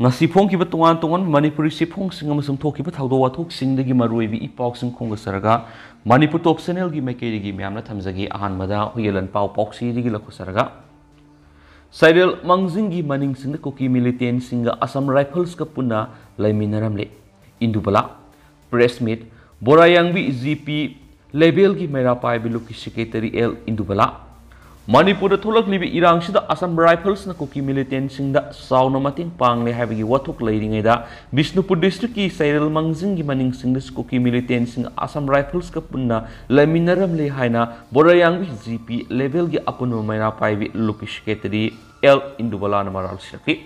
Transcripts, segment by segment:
ngasi phongkiba tongan tongan Manipuri siphong singa masum thokiba thawdo wathok singdagi maruibi ipok sing khongasaraga Manipur top channel gi maikeigi myamna thamjagi ahanmada huyelan pau poksi digi lakhusaraga Chairel mangjinggi maning singda kuki militant singga assam riffles ka punna leimina ramle indubala press meet borayangbi gp level gi mera pai biluki secretary l indubala Manipur tholak libi irang sida assam riffles na kuki militant singda sauna mating pangle habigi wathok leiringai da Bishnupur district ki Chairel mangjinggi maning singda kuki militant sing assam riffles ka punna leminaram le haina borayangbi gp level gi apunu mera pai bi luki secretary l indubala na maral shaki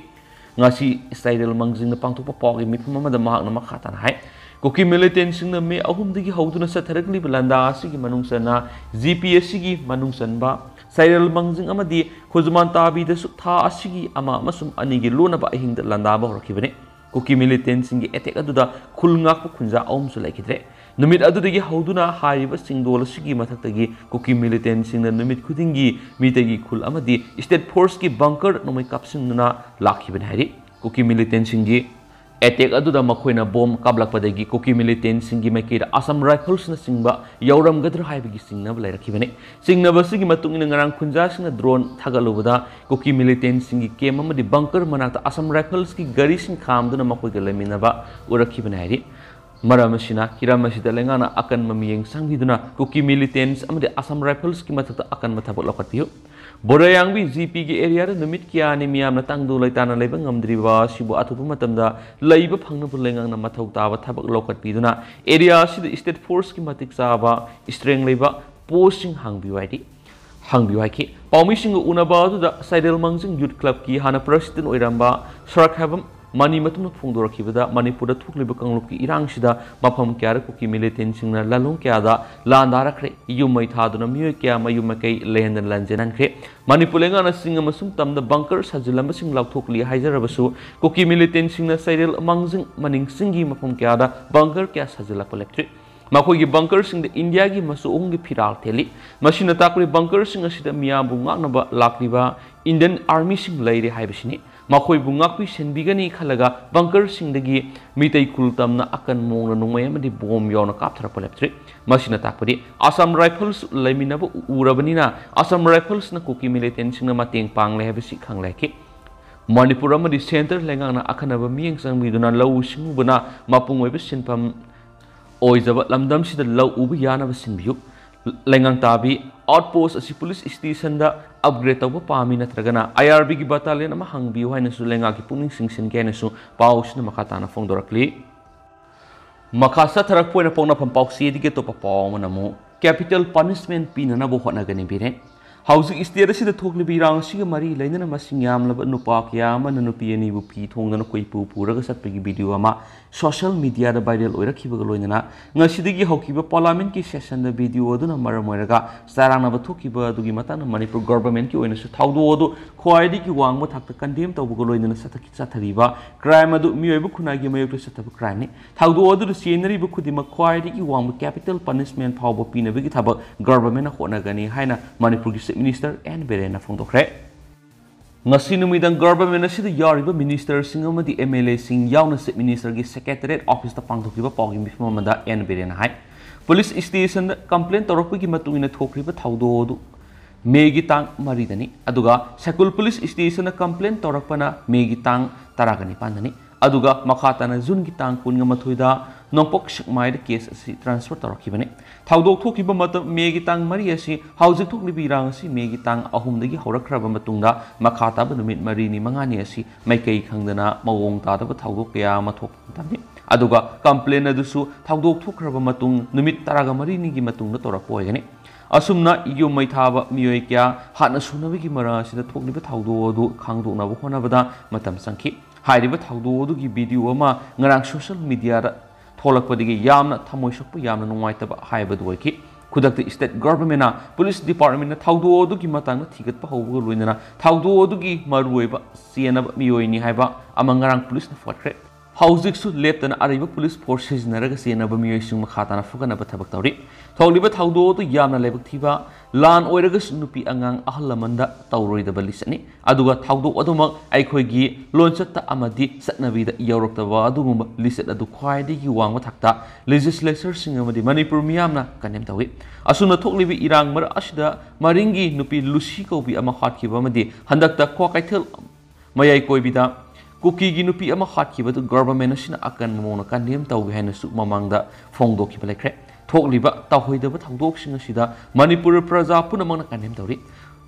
ngasi Chairel mangjing na pangthokpa pogi mifum amada mahak na makhatan hai kuki militant sing na me ahum digi hauduna sa tharakli balanda asigi manungsana gps gi manungsan ba Chairel mangjing amadi khuzman tabi da su tha asigi ama masum anigi lona ba hingda landa ba horkibane kuki militant sing gi attack aduda khulngak pu khunja aum su laikidre numit adudagi hauduna haiba singdol asigi mathakdagi kuki militant sing na numit khudingi mitagi khul amadi state force ki bunker nomai kapsinna lakhibane hari kuki militant sing gi attack aduda makoina bomb kablakpadagi kuki militant singi maikira assam rifles na singba yauram gadra haibagi singna balairakhibane singna basigi matungina ngarang khunja singna drone thagalubada kuki militant singi kem amadi bunker manakta assam rifles ki gari sing khamduna makoiga leminaba urakhibane hairi maramasina kiramasida lengana akan mamiyeng sangbiduna kuki militants amadi assam rifles ki mathakta akan mathabot lokatpiu borayangbi gp gi area da numit kiani miyamna tangdu laitana leiba ngamdriba sibu athupu matamda leiba phangna bulengang na mathau taba thabak lokatpiduna area sida state force ki matik saba strength leiba posting hangbiwaidi hangbiwaiki pawmising unaba da Chairel mangjing youth club ki hana president oiramba sarakhabam Mani matuna phongdorakibada Manipur thukliba kangluki irangsida mafam kyara kuki militant singna lalung kyada landarakre yumai thaduna miyo kya mayumakai lehendan lanjenankre Manipur lengana singa masum tamda bunker sajilamba sing lauthokli haijarabasu kuki militant singna Chairel mangjing maning singi mafam kyada bunker kya sajilapa lectre Makogi bunker sing the India gi masu ungi phiral theli machine takri bunker sing asida miyabu ngaknaba lakliba Indian army sing leire haibasini makoi bungakpi senbigani khalaga bunker sing dagi mitai kultamna akan mongna nungmai amadi bom yona kapthara poleptre machine takpadi assam rifles leimina bu urabanina assam rifles na kuki militant sing na mateng pangle habisi khangleki Manipur amadi center lengana akhanaba miyeng sangbiduna law singubuna mapungoi be sinpam oizaba lamdam sida law ubu yana ba sinbiyu lengang tabi outpost asi police station da upgrade tawba pami natragana IRB gi battalion ama hangbiu haina su lenga ki puning singsin ke su paus na makata na fongdorakli makasa tharak poina pongna pham pausi dige to papaw manamu capital punishment pina na bo hona gani bire Housing state asida thokli birang siga mari lainana masing yamlaba nupa kya amana nupi ani bu phi thongdana koi pu puraga satpagi video ama social media da viral oirakhibaga loinana ngasidigi hokiba parliament ki session da video aduna maramoiraga sarana ba thokiba adugi matana Manipur government ki oina su thawdo odu khwaidi ki wangma thakta condemn tawbuga loinana sathaki sathariba crime adu miyoibu khunagi mayokta sathabu crime ni thawdo odu scenery bu khudima khwaidi ki wangma capital punishment phawba pinabagi thaba government na khona gani haina Manipur ki Minister and Berena Fongdokre. Nasinumidang government asida yariba minister singamadi MLA sing yauna se minister gi secretariat office ta pangthokiba pawgi mifmamada and Berena hai. Police station complaint torokpagi matungina thokriba thawdodu megi tang maridani aduga Sakul police station complaint torakpana megi tang taragani pandani aduga makhatana June gi tang kunga mathoida nongpok shikmai da case asi transfer torokibane thawdok thokiba matam megi tang mari asi haujik thokli birang asi megi tang ahum dagi horakraba matungda makhata ba numit mari ni mangani asi maikai khangdana mawong ta da ba thawdok kya ma thok tamni aduga complaint adusu thawdok thokraba matung numit taraga mari ni gi matungda torakpo igani asumna iyo mai thaba miyoi kya hana sunabi gi mara sida thokli ba thawdo du khangdokna ba khona bada matam sangki hairiba thawdo du gi video ama ngarang social media da tholakpadigi yamna thamoi sokpu yamna nungaitaba haibadu oiki khudakta state government na police department na thawdo du gi matang na thigat pa hobu loinana thawdo du gi maruiba siena miyoi ni haiba amangarang police na fotre ꯍꯧꯖꯤꯛꯁꯨ ꯂꯦꯞꯇꯅ ꯑꯔꯩꯕ police force ꯁꯤꯖꯤꯟꯅꯔꯒ ꯆꯦꯟꯅꯕ ꯃꯤꯑꯣꯏꯁꯤꯡ ꯃꯈꯥ ꯇꯥꯅ ꯐꯨꯒꯠꯅꯕ ꯊꯕꯛ ꯇꯧꯔꯤ ꯊꯣꯛꯂꯤꯕ ꯊꯧꯗꯣꯛ ꯑꯗꯨ ꯌꯥꯝꯅ ꯂꯥꯏꯕꯛ ꯊꯤꯕ ꯂꯥꯟ ꯑꯣꯏꯔꯒꯁꯨ ꯅꯨꯄꯤ ꯑꯉꯥꯡ ꯑꯍꯜ ꯂꯃꯟꯗ ꯇꯧꯔꯣꯏꯗꯕ ꯂꯤꯆꯠꯅꯤ ꯑꯗꯨꯒ ꯊꯧꯗꯣꯛ ꯑꯗꯨꯃꯛ ꯑꯩꯈꯣꯏꯒꯤ ꯂꯣꯟꯆꯠꯇ ꯑꯃꯗꯤ ꯆꯠꯅꯕꯤꯗ ꯌꯧꯔꯛꯇꯕ ꯑꯗꯨꯒꯨꯝꯕ ꯂꯤꯆꯠ ꯑꯗꯨ ꯈ꯭ꯋꯥꯏꯗꯒꯤ ꯋꯥꯡꯕ ꯊꯥꯛꯇ ꯂꯦꯖꯤꯁꯂꯦꯆꯔꯁꯤꯡ ꯑꯃꯗꯤ ꯃꯅꯤꯄꯨꯔ ꯃꯤꯌꯥꯝꯅ ꯀꯟꯗꯦꯝ ꯇꯧꯏ ꯑꯁꯨꯝꯅ ꯊꯣꯛꯂꯤꯕ ꯏꯔꯥꯡ ꯃꯔꯛ ꯑꯁꯤꯗ ꯃꯔꯤꯡꯒꯤ ꯅꯨꯄꯤ ꯂꯨꯁꯤ ꯀꯧꯕꯤ ꯑꯃ ꯍꯥꯠꯈꯤꯕ ꯑꯃꯗꯤ ꯍꯟꯗꯛꯇ ꯀ꯭ꯋꯥꯀꯩꯊꯦꯜ ꯃꯌꯥꯏ ꯀꯣꯏꯕꯤꯗ kuki nupi ama hatkibadu government asina akan mona kandem tawgi hainasu mamangda phongdokhiba lekre thokliba tawhoidaba thangdoksinga sida manipur praja punamangna kandem tawri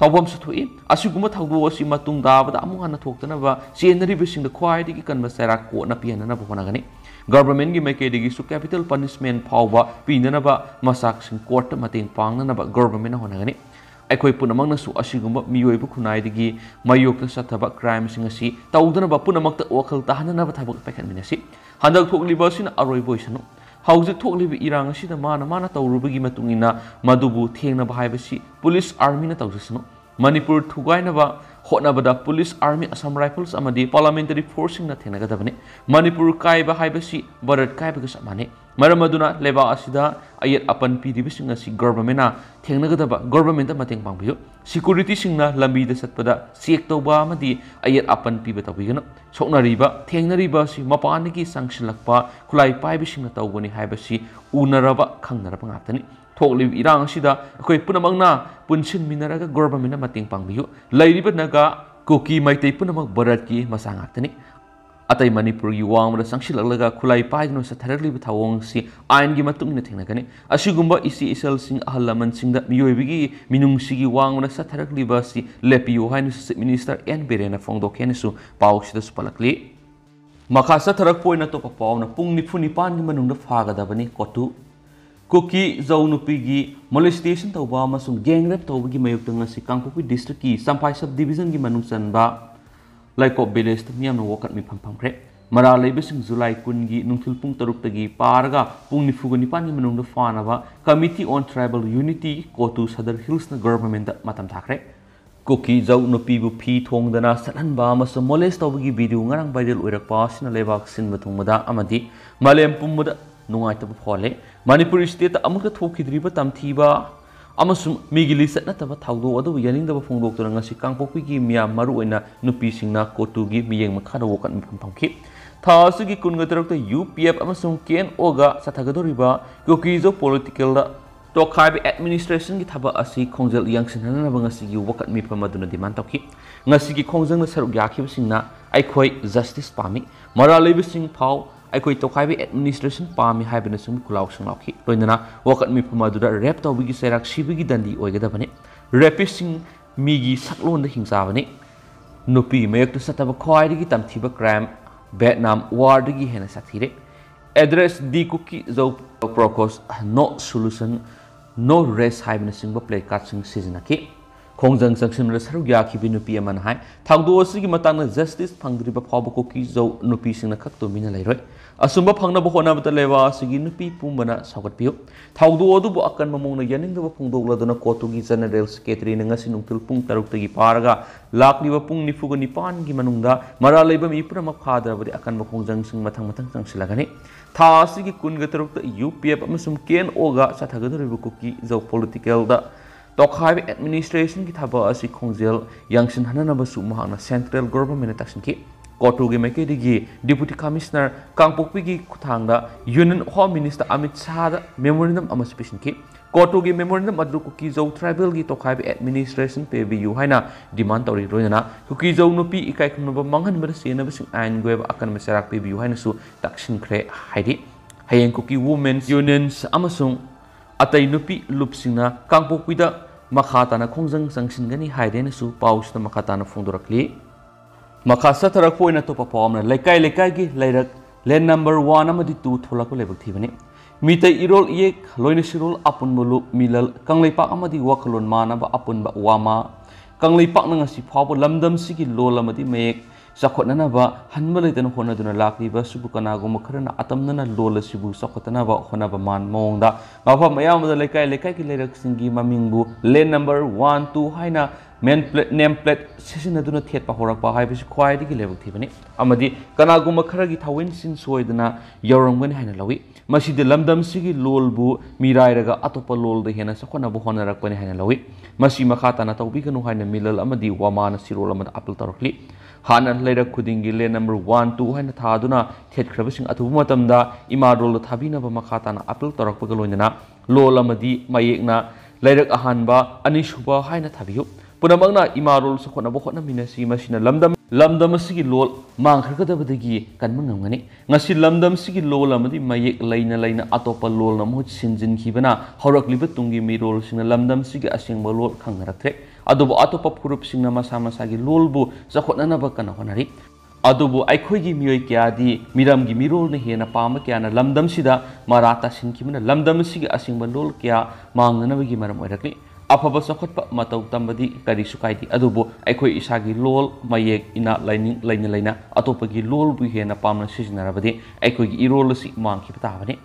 tawbam su thoi asiguma thangdo asi matung dabada amu hana thoktanaba chenari bisingda khwaidigi kanba sera ko na pianana bonagani government gi makedigi su capital punishment phawba pinanaba masak sing court mating pangnanaba government honagani ꯑꯩꯈꯣꯏ ꯄꯨꯝꯅꯃꯛꯅꯁꯨ ꯑꯁꯤꯒꯨꯝꯕ ꯃꯤꯑꯣꯏꯕ ꯈꯨꯟꯅꯥꯏꯗꯒꯤ ꯃꯥꯌꯣꯛꯇ ꯆꯠꯊꯕ ꯀ꯭ꯔꯥꯏꯝꯁꯤꯡ ꯑꯁꯤ ꯇꯧꯗꯅꯕ ꯄꯨꯝꯅꯃꯛꯇ ꯋꯥꯈꯜ ꯇꯥꯍꯟꯅꯕ ꯊꯕꯛ ꯄꯥꯏꯈꯠꯃꯤꯟꯅꯁꯤ ꯍꯟꯗꯛ ꯊꯣꯛꯂꯤꯕ ꯑꯁꯤꯅ ꯑꯔꯣꯏꯕ ꯑꯣꯏꯁꯅꯨ ꯍꯧꯖꯤꯛ ꯊꯣꯛꯂꯤꯕ ꯏꯔꯥꯡ ꯑꯁꯤꯗ ꯃꯥꯅ ꯇꯧꯔꯨꯕꯒꯤ ꯃꯇꯨꯡ ꯏꯟꯅ ꯃꯗꯨꯕꯨ ꯊꯦꯡꯅꯕ ꯍꯥꯏꯕꯁꯤ ꯄꯨꯂꯤꯁ ꯑꯥꯔꯃꯤꯅ ꯇꯧꯖꯁꯅꯨ ꯃꯅꯤꯄꯨꯔ ꯊꯨꯒꯥꯏꯅꯕ ꯍꯣꯠꯅꯕꯗ ꯄꯨꯂꯤꯁ ꯑꯥꯔꯃꯤ ꯑꯁꯥꯝ ꯔꯥꯏꯐꯜꯁ ꯑꯃꯗꯤ ꯄꯥꯔꯂꯥꯃꯦꯟꯇꯔꯤ ꯐꯣꯔꯁꯁꯤꯡꯅ ꯊꯦꯡꯅꯒꯗꯕꯅꯤ ꯃꯅꯤꯄꯨꯔ ꯀꯥꯏꯕ ꯍꯥꯏꯕꯁꯤ ꯚꯥꯔꯠ ꯀꯥꯏꯕꯒ ꯆꯞ ꯃꯥꯟꯅꯩ ꯃꯔꯝ ꯑꯗꯨꯅ ꯂꯩꯕꯥꯛ ꯑꯁꯤꯗ ꯑꯌꯦꯠ ꯑꯄꯟ ꯄꯤꯔꯤꯕꯁꯤꯡ ꯑꯁꯤ ꯒꯣꯚꯔꯟꯃꯦꯟꯠꯅ ꯊꯦꯡꯅꯒꯗꯕ ꯒꯣꯚꯔꯟꯃꯦꯟꯠꯇ ꯃꯇꯦꯡ ꯄꯥꯡꯕꯤꯌꯨ ꯁꯤꯀ꯭ꯌꯨꯔꯤꯇꯤꯁꯤꯡꯅ ꯂꯝꯕꯤꯗ ꯆꯠꯄꯗ ꯆꯦꯛ ꯇꯧꯕ ꯑꯃꯗꯤ ꯑꯌꯦꯠ ꯑꯄꯟ ꯄꯤꯕ ꯇꯧꯕꯤꯒꯅꯨ ꯁꯣꯛꯅꯔꯤꯕ ꯊꯦꯡꯅꯔꯤꯕ ꯑꯁꯤ ꯃꯄꯥꯟꯗꯒꯤ ꯆꯪꯁꯤꯜꯂꯛꯄ ꯈꯨꯠꯂꯥꯏ ꯄꯥꯏꯕꯁꯤꯡꯅ ꯇꯧꯕꯅꯤ ꯍꯥꯏꯕꯁꯤ ꯎꯅꯔꯕ ꯈꯪꯅꯔꯕ ꯉꯥꯛꯇꯅꯤ ꯊꯣꯛꯂꯤꯕ ꯏꯔꯥꯡ ꯑꯁꯤꯗ ꯑꯩꯈꯣꯏ ꯄꯨꯝꯅꯃꯛꯅ ꯄꯨꯟꯁꯤꯟꯃꯤꯟꯅꯔꯒ ꯒꯣꯚꯔꯟꯃꯦꯟꯠꯅ ꯃꯇꯦꯡ ꯄꯥꯡꯕꯤꯌꯨ ꯂꯩꯔꯤꯕ Naga kuki maitai punamak bharatki masa ngakhtani atai manipur gi wangmada sangsilaglaga khulai paidno sa tharagli thawong si ain gi matungna thengnagani asigumba isi isal sing ahalaman singda miyoibigi minung sigi wangmada sa tharagli ba si lepiyo hainu minister n berena phongdokhene su pawsida su palakli makha sa tharak poina to pawna pung nifuni pan gi manungda fagadabani kotu kuki zaunupigi molestation tawba amasung gang rape tawbagi mayukta ngasi kangpopi district ki sampai sub division gi manung sanba laiko village ta miyamna wokat mi phamkre mara leibising july kun gi nungthil pung taruk tagi paraga pung nifuga nipan gi manung da fanaba committee on tribal unity kotu sadar hills na government da matam thakre kuki zaunupi bu phi thongdana salanba amasung molest tawbagi video ngarang viral oirakpa sina lebak sinba thongmada amadi malem pummuda ꯅꯨꯡꯉꯥꯏꯇꯕ ꯐꯣꯜꯂꯦ ꯃꯅꯤꯄꯨꯔꯤ ꯁ꯭ꯇꯦꯠꯇ ꯑꯃꯨꯛꯇ ꯊꯣꯛꯈꯤꯗ꯭ꯔꯤꯕ ꯇꯝꯊꯤꯕ ꯑꯃꯁꯨꯡ ꯃꯤꯒꯤ ꯂꯤꯆꯠ ꯅꯠꯇꯕ ꯊꯧꯗꯣꯛ ꯑꯗꯨꯕꯨ ꯌꯥꯅꯤꯡꯗꯕ ꯐꯣꯡꯗꯣꯛꯇꯨꯅ ꯉꯁꯤ ꯀꯥꯡꯄꯣꯛꯄꯤꯒꯤ ꯃꯤꯌꯥꯝ ꯃꯔꯨꯑꯣꯏꯅ ꯅꯨꯄꯤꯁꯤꯡꯅ ꯀꯣꯇꯨꯒꯤ ꯃꯤꯠꯌꯦꯡ ꯃꯈꯥꯗ ꯋꯥꯀꯠ ꯃꯤꯐꯝ ꯐꯝꯈꯤ ꯊꯥ ꯑꯁꯤꯒꯤ 23ꯇ UPF ꯑꯃꯁꯨꯡ KNOꯒ ꯆꯠꯊꯒꯗꯧꯔꯤꯕ ꯀꯨꯀꯤꯖꯣ ꯄꯣꯂꯤꯇꯤꯀꯦꯜꯗ ꯇꯣꯈꯥꯏꯕ ꯑꯦꯗꯃꯤꯅꯤꯁꯇ꯭ꯔꯦꯁꯟꯒꯤ ꯊꯕꯛ ꯑꯁꯤ ꯈꯣꯡꯖꯦꯜ ꯌꯥꯡꯁꯤꯟꯍꯟꯅꯕ ꯉꯁꯤꯒꯤ ꯋꯥꯀꯠ ꯃꯤꯐꯝ ꯑꯗꯨꯅ ꯗꯤꯃꯥꯟ ꯇꯧꯈꯤ ꯉꯁꯤꯒꯤ ꯈꯣꯡꯖꯪꯗ ꯁꯔꯨꯛ ꯌꯥꯈꯤꯕꯁꯤꯡꯅ ꯑꯩꯈꯣꯏ ꯖꯁꯇꯤꯁ ꯄꯥꯝꯃꯤ ꯃꯔꯥꯜ ꯂꯩꯕꯁꯤꯡ ꯐꯥꯎ ꯑꯩꯈꯣꯏ ꯇꯣꯈꯥꯏꯕ ꯑꯦꯗꯃꯤꯅꯤꯁꯇ꯭ꯔꯦꯁꯟ ꯄꯥꯝꯃꯤ ꯍꯥꯏꯕꯅꯁꯨ ꯈꯨꯂꯥꯎꯁꯤꯡ ꯂꯥꯎꯈꯤ ꯂꯣꯏꯅꯅ ꯋꯥꯀꯠ ꯃꯤꯐꯝ ꯑꯗꯨꯗ ꯔꯦꯞ ꯇꯧꯕꯒꯤ ꯆꯩꯔꯥꯛ ꯁꯤꯕꯒꯤ ꯗꯟꯗꯤ ꯑꯣꯏꯒꯗꯕꯅꯤ ꯔꯦꯄꯤꯁꯁꯤꯡ ꯃꯤꯒꯤ ꯁꯛꯂꯣꯟꯗ ꯍꯤꯡꯆꯥꯕꯅꯤ ꯅꯨꯄꯤ ꯃꯌꯦꯛꯇ ꯆꯠꯇꯕ ꯈ꯭ꯋꯥꯏꯗꯒꯤ ꯇꯝꯊꯤꯕ ꯀ꯭ꯔꯥꯏꯝ ꯚꯤꯌꯦꯠꯅꯥꯝ ꯋꯥꯔꯗꯒꯤ ꯍꯦꯟꯅ ꯁꯥꯊꯤꯔꯦ ꯑꯦꯗ꯭ꯔꯦꯁ ꯗꯤ ꯀꯨꯀꯤ ꯖꯧ ꯄ꯭ꯔꯣꯀꯣꯁ ꯅꯣ ꯁꯣꯂꯨꯁꯟ ꯅꯣ ꯔꯦꯁ ꯍꯥꯏꯕꯅꯆꯤꯡꯕ ꯄ꯭ꯂꯦ ꯀꯥꯔꯗꯁꯤꯡ ꯁꯤꯖꯤꯟꯅꯈꯤ ꯈꯣꯡꯖꯪ ꯆꯪꯁꯤꯟꯕꯗ ꯁꯔꯨꯛ ꯌꯥꯈꯤꯕ ꯅꯨꯄꯤ ꯑꯃꯅ ꯍꯥꯏ ꯊꯧꯗꯣꯛ ꯑꯁꯤꯒꯤ ꯃꯇꯥꯡꯗ ꯖꯁꯇꯤꯁ ꯐꯪꯗ꯭ꯔꯤꯕ ꯐꯥꯎꯕ ꯀꯨꯀꯤ ꯖꯧ ꯅꯨꯄꯤꯁꯤꯡꯅ ꯈꯛ ꯇꯨꯃꯤꯟꯅ ꯂꯩꯔꯣꯏ ꯑꯁꯨꯝꯕ ꯐꯪꯅꯕ ꯍꯣꯠꯅꯕꯗ ꯂꯩꯕꯥꯛ ꯑꯁꯤꯒꯤ ꯅꯨꯄꯤ ꯄꯨꯝꯕꯅ ꯁꯧꯒꯠꯄꯤꯌꯨ ꯊꯧꯗꯣꯛ ꯑꯗꯨꯕꯨ ꯑꯀꯟꯕ ꯃꯑꯣꯡꯗ ꯌꯥꯅꯤꯡꯗꯕ ꯐꯣꯡꯗꯣꯛꯂꯗꯨꯅ ꯀꯣꯔꯠꯇꯨꯒꯤ ꯖꯦꯅꯔꯦꯜ ꯁꯦꯀ꯭ꯔꯦꯇꯔꯤꯅ ꯉꯁꯤ ꯅꯨꯡꯊꯤꯜ ꯄꯨꯡ 6ꯇꯒꯤ ꯄꯥꯔꯒ ꯂꯥꯛꯂꯤꯕ ꯄꯨꯡ 49ꯒꯤ ꯃꯅꯨꯡꯗ ꯃꯔꯥꯜ ꯂꯩꯕ ꯃꯤ ꯄꯨꯝꯅꯃꯛ ꯐꯥꯗ꯭ꯔꯕꯗꯤ ꯑꯀꯟꯕ ꯈꯣꯡꯖꯪꯁꯤꯡ ꯃꯊꯪ ꯆꯪꯁꯤꯜꯂꯒꯅꯤ ꯊꯥ ꯑꯁꯤꯒꯤ 23ꯇ UPF ꯑꯃꯁꯨꯡ KNOꯒ ꯆꯠꯊꯒꯗꯧꯔꯤꯕ ꯀꯨꯀꯤ ꯖꯧ ꯄꯣꯂꯤꯇꯤꯀꯦꯜꯗ ꯇꯣꯈꯥꯏꯕ ꯑꯦꯗꯃꯤꯅꯤꯁꯇ꯭ꯔꯦꯁꯟꯒꯤ ꯊꯕꯛ ꯑꯁꯤ ꯈꯣꯡꯖꯦꯜ ꯌꯥꯡꯁꯤꯟꯍꯟꯅꯕꯁꯨ ꯃꯍꯥꯛꯅ ꯁꯦꯟꯇ꯭ꯔꯦꯜ ꯒꯣꯚꯔꯟꯃꯦꯟꯠꯅ ꯇꯛꯁꯤꯟꯈꯤ ꯀꯣꯔꯇꯨꯒꯤ ꯃꯥꯏꯀꯩꯗꯒꯤ ꯗꯤꯄꯨꯇꯤ ꯀꯃꯤꯁꯅꯔ ꯀꯥꯡꯄꯣꯛꯄꯤꯒꯤ ꯈꯨꯠꯊꯥꯡꯗ ꯌꯨꯅꯤꯌꯟ ꯍꯣꯝ ꯃꯤꯅꯤꯁꯇꯔ ꯑꯃꯤꯠ ꯁꯥꯍꯗ ꯃꯦꯃꯣꯔꯦꯟꯗꯝ ꯑꯃꯁꯨ ꯄꯤꯁꯤꯟꯈꯤ ꯀꯣꯔꯇꯨꯒꯤ ꯃꯦꯃꯣꯔꯦꯟꯗꯝ ꯑꯗꯨ ꯀꯨꯀꯤꯖꯧ ꯇ꯭ꯔꯥꯏꯕꯦꯜꯒꯤ ꯇꯣꯈꯥꯏꯕ ꯑꯦꯗꯃꯤꯅꯤꯁꯇ꯭ꯔꯦꯁꯟ ꯄꯤꯕꯤꯌꯨ ꯍꯥꯏꯅ ꯗꯤꯃꯥꯟ ꯇꯧꯔꯤ ꯂꯣꯏꯅꯅ ꯀꯨꯀꯤꯖꯧ ꯅꯨꯄꯤ ꯏꯀꯥꯏꯈꯨꯝꯅꯕ ꯃꯥꯡꯍꯟꯕꯗ ꯆꯦꯟꯅꯕꯁꯤꯡ ꯑꯥꯏꯟꯒꯤ ꯑꯣꯏꯕ ꯑꯀꯟꯕ ꯆꯩꯔꯥꯛ ꯄꯤꯕꯤꯌꯨ ꯍꯥꯏꯅꯁꯨ ꯇꯛꯁꯤꯟꯈ꯭ꯔꯦ ꯍꯥꯏꯔꯤ ꯍꯌꯦꯡ ꯀꯨꯀꯤ ꯋꯨꯃꯦꯟꯁ ꯌꯨꯅꯤꯌꯟꯁ ꯑꯃꯁꯨꯡ ꯑꯇꯩ ꯅꯨꯄꯤ ꯂꯨꯞꯁꯤꯡꯅ ꯀꯥꯡꯄꯣꯛꯄꯤꯗ ꯃꯈꯥ ꯇꯥꯅ ꯈꯣꯡꯖꯪ ꯆꯪꯁꯤꯟꯒꯅꯤ ꯍꯥꯏꯗꯦꯅꯁꯨ ꯄꯥꯎꯁꯤꯗ ꯃꯈꯥ ꯇꯥꯅ ꯐꯣꯡꯗꯣꯔꯛꯂꯤ ꯃꯈꯥ ꯆꯠꯊꯔꯛꯄ ꯑꯣꯏꯅ ꯑꯇꯣꯞꯄ ꯄꯥꯎ ꯑꯃꯅ ꯂꯩꯀꯥꯏꯒꯤ ꯂꯩꯔꯛ ꯂꯦꯟ ꯅꯝꯕꯔ 1 ꯑꯃꯗꯤ 2 ꯊꯣꯛꯂꯛꯄ ꯂꯥꯏꯕꯛ ꯊꯤꯕꯅꯤ ꯃꯤꯇꯩ ꯏꯔꯣꯜ ꯏꯌꯦꯛ ꯂꯣꯏꯅꯁꯤꯔꯣꯜ ꯑꯄꯨꯟꯕ ꯂꯨꯞ ꯃꯤꯂꯜ ꯀꯪꯂꯩꯄꯥꯛ ꯑꯃꯗꯤ ꯋꯥꯈꯜꯂꯣꯟ ꯃꯥꯟꯅꯕ ꯑꯄꯨꯟꯕ ꯋꯥꯃꯥ ꯀꯪꯂꯩꯄꯥꯛꯅ ꯉꯁꯤ ꯐꯥꯎꯕ ꯂꯝꯗꯝꯁꯤꯒꯤ ꯂꯣꯜ ꯑꯃꯗꯤ ꯃꯌꯦꯛ ꯆꯥꯎꯈꯠꯅꯅꯕ ꯍꯟꯕ ꯂꯩꯇꯅ ꯍꯣꯠꯅꯗꯨꯅ ꯂꯥꯛꯂꯤꯕ ꯁꯤꯕꯨ ꯀꯅꯥꯒꯨꯝꯕ ꯈꯔꯅ ꯑꯇꯝꯅꯅ ꯂꯣꯜ ꯑꯁꯤꯕꯨ ꯆꯥꯎꯈꯠꯅꯕ ꯍꯣꯠꯅꯕ ꯃꯑꯣꯡꯗ ꯃꯐꯝ ꯑꯌꯥꯝꯕꯗ ꯂꯩꯀꯥꯏ ꯂꯩꯀꯥꯏꯒꯤ ꯂꯩꯔꯛꯁꯤꯡꯒꯤ ꯃꯃꯤꯡꯕꯨ ꯂꯦꯟ ꯅꯝꯕꯔ 1, 2 ꯍꯥꯏꯅ ꯅꯦꯝ ꯄ꯭ꯂꯦꯠ ꯁꯤꯖꯤꯟꯅꯗꯨꯅ ꯊꯦꯠꯄ ꯍꯧꯔꯛꯄ ꯍꯥꯏꯕꯁꯤ ꯈ꯭ꯋꯥꯏꯗꯒꯤ ꯂꯥꯏꯕꯛ ꯊꯤꯕꯅꯤ ꯑꯃꯗꯤ ꯀꯅꯥꯒꯨꯝꯕ ꯈꯔꯒꯤ ꯊꯧꯑꯣꯏꯟꯁꯤꯡ ꯁꯣꯏꯗꯅ ꯌꯧꯔꯝꯒꯅꯤ ꯍꯥꯏꯅ ꯂꯧꯏ ꯃꯁꯤꯗ ꯂꯝꯗꯝꯁꯤꯒꯤ ꯂꯣꯜꯕꯨ ꯃꯤꯔꯥꯏꯔꯒ ꯑꯇꯣꯞꯄ ꯂꯣꯜꯗ ꯍꯦꯟꯅ ꯆꯥꯎꯈꯠꯅꯕ ꯍꯣꯠꯅꯔꯛꯄꯅꯤ ꯍꯥꯏꯅ ꯂꯧꯏ ꯃꯁꯤ ꯃꯈꯥ ꯇꯥꯅ ꯇꯧꯕꯤꯒꯅꯨ ꯍꯥꯏꯅ ꯃꯤꯂꯜ ꯑꯃꯗꯤ ꯋꯥꯃꯥꯅ ꯁꯤꯔꯣꯜ ꯑꯃꯗ ꯑꯄꯤꯜ ꯇꯧꯔꯛꯂꯤ ꯍꯥꯟꯅ ꯂꯩꯔꯛ ꯈꯨꯗꯤꯡꯒꯤ ꯂꯦꯟ ꯅꯝꯕꯔ 1, 2 ꯍꯥꯏꯅ ꯊꯥꯗꯨꯅ ꯊꯦꯠꯈ꯭ꯔꯕꯁꯤꯡ ꯑꯊꯨꯕ ꯃꯇꯝꯗ ꯏꯃꯥ ꯂꯣꯜꯗ ꯊꯥꯕꯤꯅꯕ ꯃꯈꯥ ꯇꯥꯅ ꯑꯄꯤꯜ ꯇꯧꯔꯛꯄꯒ ꯂꯣꯏꯅꯅ ꯂꯣꯜ ꯑꯃꯗꯤ ꯃꯌꯦꯛꯅ ꯂꯩꯔꯛ ꯑꯍꯥꯟꯕ ꯑꯅꯤꯁꯨꯕ ꯍꯥꯏꯅ ꯊꯥꯕꯤꯌꯨ ꯄꯨꯝꯅꯃꯛꯅ ꯏꯃꯥ ꯂꯣꯜ ꯆꯥꯎꯈꯠꯅꯕ ꯍꯣꯠꯅꯃꯤꯟꯅꯁꯤ ꯃꯁꯤꯅ ꯂꯝꯗꯝ ꯑꯁꯤꯒꯤ ꯂꯣꯜ ꯃꯥꯡꯈ꯭ꯔꯒꯗꯕꯗꯒꯤ ꯀꯟꯕ ꯉꯝꯒꯅꯤ ꯉꯁꯤ ꯂꯝꯗꯝꯁꯤꯒꯤ ꯂꯣꯜ ꯑꯃꯗꯤ ꯃꯌꯦꯛ ꯂꯩꯅ ꯑꯇꯣꯞꯄ ꯂꯣꯜꯅ ꯃꯍꯨꯠ ꯁꯤꯟꯖꯤꯟꯈꯤꯕꯅ ꯍꯧꯔꯛꯂꯤꯕ ꯇꯨꯡꯒꯤ ꯃꯤꯔꯣꯜꯁꯤꯡꯅ ꯂꯝꯗꯝꯁꯤꯒꯤ ꯑꯁꯦꯡꯕ ꯂꯣꯜ ꯈꯪꯅꯔꯛꯇ꯭ꯔꯦ ꯑꯗꯨꯕꯨ ꯑꯇꯣꯞꯄ ꯐꯨꯔꯨꯞꯁꯤꯡꯅ ꯃꯁꯥ ꯃꯁꯥꯒꯤ ꯂꯣꯜꯕꯨ ꯆꯥꯎꯈꯠꯅꯅꯕ ꯀꯟꯅ ꯍꯣꯠꯅꯔꯤ ꯑꯗꯨꯕꯨ ꯑꯩꯈꯣꯏꯒꯤ ꯃꯤꯑꯣꯏ ꯀꯌꯥꯗꯤ ꯃꯤꯔꯝꯒꯤ ꯃꯤꯔꯣꯜꯅ ꯍꯦꯟꯅ ꯄꯥꯝꯕ ꯀꯌꯥꯅ ꯂꯝꯗꯝꯁꯤꯗ ꯃꯔꯥ ꯇꯥꯁꯤꯟꯈꯤꯕꯅ ꯂꯝꯗꯝ ꯑꯁꯤꯒꯤ ꯑꯁꯦꯡꯕ ꯂꯣꯜ ꯀꯌꯥ ꯃꯥꯡꯅꯅꯕꯒꯤ ꯃꯔꯝ ꯑꯣꯏꯔꯛꯂꯤ ꯑꯐꯕ ꯆꯥꯎꯈꯠꯄ ꯃꯇꯧ ꯇꯝꯕꯗꯤ ꯀꯔꯤꯁꯨ ꯀꯥꯏꯗꯦ ꯑꯗꯨꯕꯨ ꯑꯩꯈꯣꯏ ꯏꯁꯥꯒꯤ ꯂꯣꯜ ꯃꯌꯦꯛ ꯏꯅꯥꯠ ꯂꯥꯏꯅꯤꯡ ꯂꯩꯅ ꯑꯇꯣꯞꯄꯒꯤ ꯂꯣꯜꯕꯨ ꯍꯦꯟꯅ ꯄꯥꯝꯅ ꯁꯤꯖꯤꯟꯅꯔꯕꯗꯤ ꯑꯩꯈꯣꯏꯒꯤ ꯏꯔꯣꯜ ꯑꯁꯤ ꯃꯥꯡꯈꯤꯕ ꯇꯥꯕꯅꯤ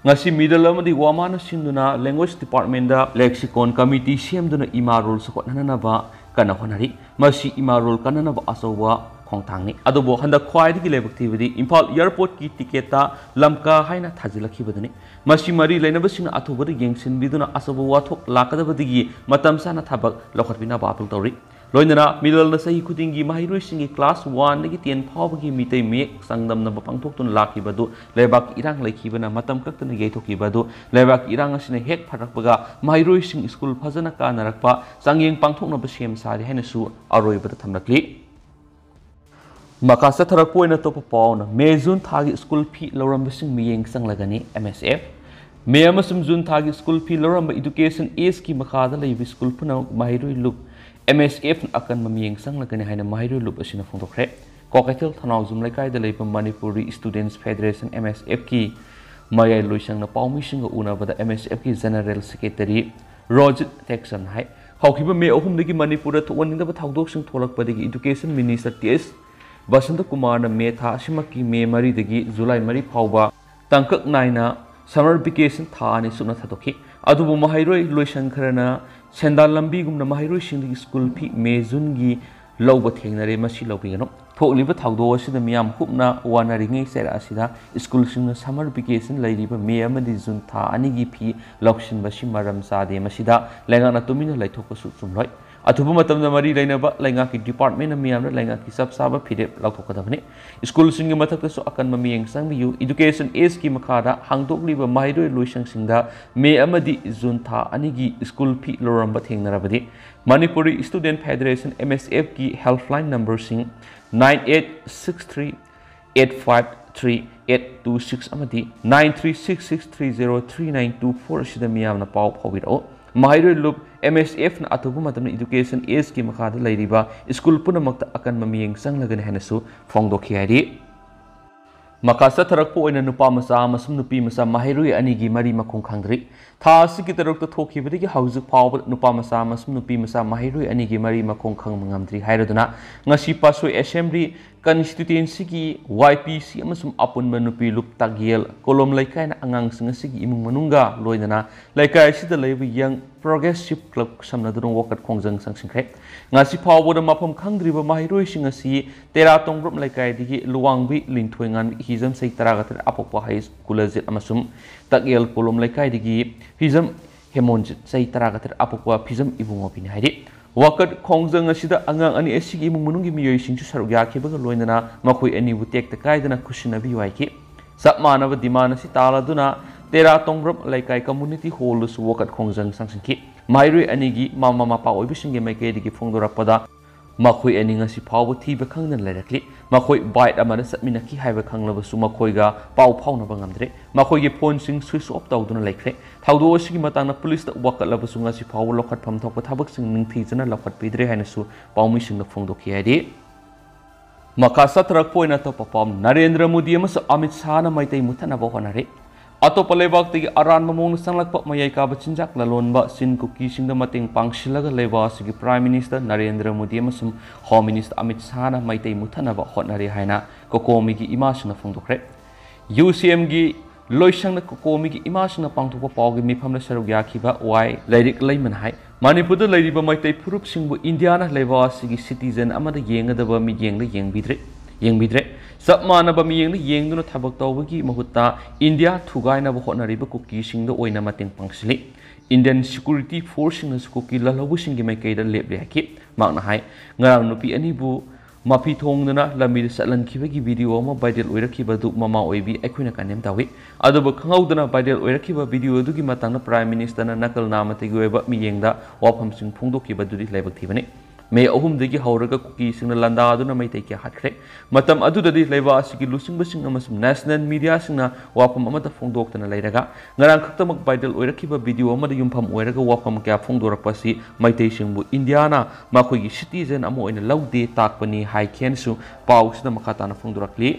ngasi middle amadi wamana sinduna language department da lexicon committee semduna ima rule support nana ba kana honari masi ima rule kana ba asowa khongthangni adobo handa khwai gi lebak thibidi imphal airport ki ticket ta lamka haina thajilakhi badani masi mari lainaba sing athobada yengsin biduna asobo wathok lakadabadigi matam sana thabak lokhatbina ba apil tawri loinana middle na sahi khudingi mahiroi singi class 1 dagi 10 phawbagi mitei mek sangdam na pangthok tun lakhi badu lebak irang laikhibana matam kaktana yeithoki badu lebak irang asina hek pharakpaga mahiroi sing school phajana ka narakpa sangyeng pangthokna ba sem sari haina su aroi bada thamlakli makasa tharak poina to pauna me june thagi school fee loram sing miyeng sanglagani msf me amasum june thagi school fee loram education is ki makada leibi school puna mahiroi look MSF akan mamiyeng sanglagani haina mahiroi loop asina phongdokre Kokaithal thanau zum laikai da leipa Manipuri Students Federation MSF ki mayai loisang na paumi singa una bada MSF ki General Secretary Rojit Texan hai haukiba me ahum dagi Manipur to waninda ba thawdok sing tholak padagi Education Minister TS Basanta Kumar na me tha simaki me mari dagi July mari phawba tangkak naina summer vacation tha ani suna thatokhi adubu mahiroi loisang kharana Sendal lambi gumna mahiroi sing school fee me june gi lawba thengnare masi lawbigano thokliba thawdo asida miyam hupna wanaringi sera asida school sing summer vacation lairiba me amadi june tha ani gi fee lawsin basi maram sade masida lengana tumina laithokpa su chumloi athuba matamda mari lainaba lainga ki department na miyamna lainga ki sab saba phire lawthokadabani school sing gi mathakta su akan mamiyeng sangbiyu education is ki makhada hangdokliba mahiroi loisang singda me amadi june tha ani gi school fee loramba thengnarabadi Manipuri Student Federation MSF ki helpline number sing 9863 853 826 amadi 9366303924 sida miyamna pau phawiro mahiroi loop MSF na athubu matamna education is ki makhada lairiba school punamakta akan mamiyeng sanglagani hanasu phongdokhi hari makasa tharakpo oina nupa masa amasum nupi masa mahiroi ani gi mari makhong khangdri tha asiki tarokta thokhibadigi haujuk phawba nupa masa amasum nupi masa mahiroi ani gi mari makhong khang mangamdri hairaduna ngasi pasoi assembly constituency ki YPC amasum apunba nupi lup tagiel kolom laikai na angang singa sigi imung manunga loinana laikai sida leibu yang progressive club samnadurung wakat khongjang sangsingkhre ngasi phawboda mafam khangdriba mahiroi singa si tera tonggrum laikai digi luwangbi linthoingan hizam sei taragatir apokwa high school jit amasum tagiel kolom laikai digi hizam hemonjit sei taragatir apokwa phizam ibungo pini hairi wakat khongjang asida angang ani asigi imung manungi miyoi singchu saruk yakhibaga loinana makhoi ani butek ta kaidana kushinabi waiki sapmanaba dimana si taladuna tera tonggrum laikai community hall su wakat khongjang sangsingki mairoi anigi mama mapa oibisinge maike digi phongdorakpada makhoi ani ngasi phawba thiba khangnan lairakli makhoi bite amana satminaki haiba khanglabu su makhoiga pau phaunaba ngamdre makhoi gi phone sing switch off tawduna laikre thawdo asigi matangna police ta wakatlabu su ngasi phawba lokhat pham thokpa thabak sing ningthijana lokhat pidre haina su paumi sing na phongdokhi hari makasa trak poina to papam Narendra Modi amas Amit Shah na maitai muthana ba honare अतोप लेबाक्तगी अरानबा मौना संगलक्पा मयाई काबा चिंजाक ललोनबा सिन cookie सिंगदा मतेंग पांगसिलगा लेबा सिगी prime minister Narendra Modi अमसुम home minister Amit शाहना मैतै मुथनबा होटनरी हाइना कोकोमीगी इमासना फोंदोखरे यूसीएम गी लोइसंगना कोकोमीगी इमासना पांगथोकपा पावगी मिफमना सरुक याखिबा वाई लाइरिक लेइमना हाइ मणिपुरदा लैरिबा मैतै फुरुप सिंगबु इंडियाना लेबा सिगी सिटीजन अमदा येंगदबा मियेंगला येंगबिद्रे सब मानब मियेंगला येंगदुना थबक तौबगी महुत्ता इंडिया थुगाइनबा होटनरिबा कुकी सिंगदा ओइना मतेंग पांगसिलि इंडियन सिक्योरिटी फोर्स सिंगना कुकी ललौबुसिंगी मैकैदा लेबले हाकि मागना हाइ ngarang nupi अनिबु माफी थोंगदना लमीद सलनखिबगी वीडियो अमा वायरल ओइरखिबदु ममा ओइबी अखुइना कानेम ताwi अदुबु खंगौदना वायरल ओइरखिबा वीडियो दुगी मतंगना प्राइम मिनिस्टरना नकल नामतेगी ओइबा मियेंगदा वाफमसिंग फोंदोखिबदुदि लाइबक्थिबने मे अहुमदगी हौरगा कुकी सिंगना लंदादुना मैतै के हाटखरे मतम अदुददि लैबा असिगी लुसिंगबसिंग अमसुम नेशनल मीडिया सिंगना वाफम अमता फोंदोक्तना लैरगा ngarang खक्तमक वायरल ओइरखिबा वीडियो अमदा युमफम ओइरगा वाफम क्या फोंदोरकपसि मैतै सिंगबु इंडियाना माखोगी सिटीजन अमो ओइना लौदे ताकपनि हाइखेनसु पाउसना मखाताना फोंदोरकली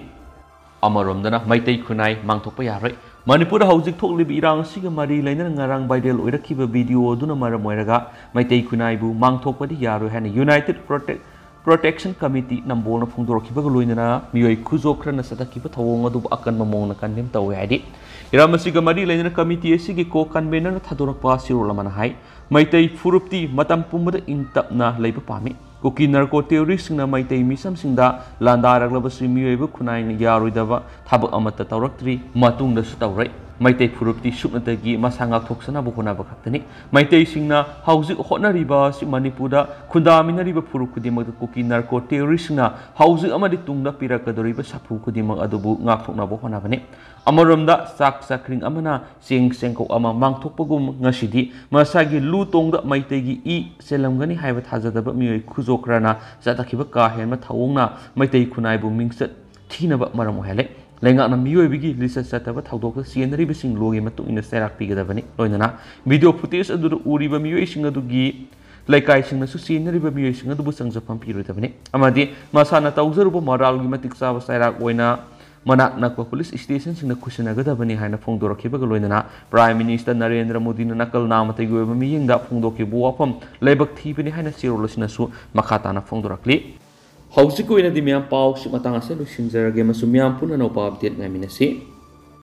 अमरोमदना मैतै खुनाई मांगथोकपा यारै मणिपुर हौजिक थोकलिबि इरांग सिगा मरी लैना ngarang वायरल ओइरखिबा वीडियो दुना मरम ओइरगा मैतै खुनाइबु मांगथोकपदि यारो हैना यूनाइटेड प्रोटेक्शन कमिटी नंबोना फोंदोरखिबगा लोइना मियोय खुजोखरना सदखिबा थवोंग अदुबु अकन ममोंगना कन्डेम तौवे हाइदि इरामसिगा मरी लैना कमिटी असिगी को कन्वेनर थादोरकपा सिरोलमना हाइ मैतै फुरुप्ति मतम पुमदा इंतपना लैबा पामी कुकी नर्को टेरोरिस्टना मैतै मिसमसिंगदा लांदारगलबसि मियोयबु खुनाइना यारोइदबा थाबक अमत्ता तौरक्त्रि मतुंगदसु तौरै मैतै फुरुप्ति सुकनतगी मसांगा थोक्सनाबु होनाबा खक्तनि मैतै सिंगना हौजिक होटनरिबा सि मणिपुरदा खुंदामिनरिबा फुरुप खुदिमक कुकी नर्को टेरोरिस्टना हौजिक अमदि तुंगदा पिरकदोरिबा साफु खुदिमक अदुबु ngaktoknaba होनाबने अमरोमदा चाक चाक्रिंग अमना चेंग चेंको अमा मांगथोकपगुम ngasidi masagi lu tongda maitegi I selamgani haiba thajadaba mioi khujokrana jatakiba ka henma thawongna maitai khunaibu mingset thinaba maram hele lenga na mioi bigi lisa sataba thawdokta sienari bising logi matu ina serak pigadabani loinana video footage adu uriba mioi singa dugi laikai singna su sienari ba mioi singa dubu sangjapam pirodabani amadi masana tawzaruba maralgi matik saba serak oina मनाक नकवा police station सिंगना खुसिनागदबनी हाइना फोंदोरखिबगा लोइना prime minister Narendra Modi ना नकल नामतैगी ओइबा मियिंगदा फोंदोखिबु वाफम लाइबक थीबनी हाइना सिरोलसिनासु मखाताना फोंदोरखलि हौजिक ओइनादि ma'am पाउ सि मतांग से लुसिंजरगे मसु म्याम पुननो पाप अपडेट ngaminasi